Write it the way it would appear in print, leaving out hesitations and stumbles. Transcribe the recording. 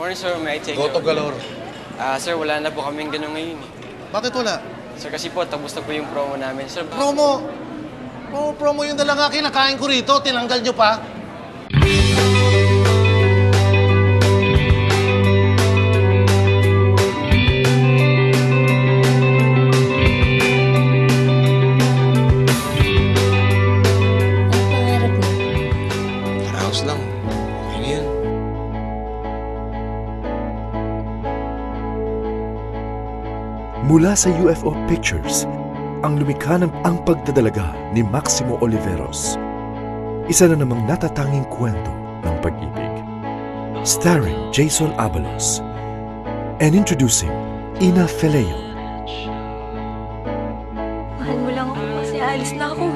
Morning, sir. May I take Goto galore. Sir, wala na po kaming ganun ngayon. Bakit wala? Sir, kasi po, tapos na po yung promo namin. Sir, Promo! Promo yung dalaga kinakain ko rito. Tinanggal nyo pa. lang. Okay na yan. Mula sa UFO Pictures, ang lumikha ng Ang Pagdadalaga ni Maximo Oliveros. Isa na namang natatanging kwento ng pag-ibig. Starring Jason Abalos. And introducing Ina Feleo. Mahal mo lang ako kasi alis na ako.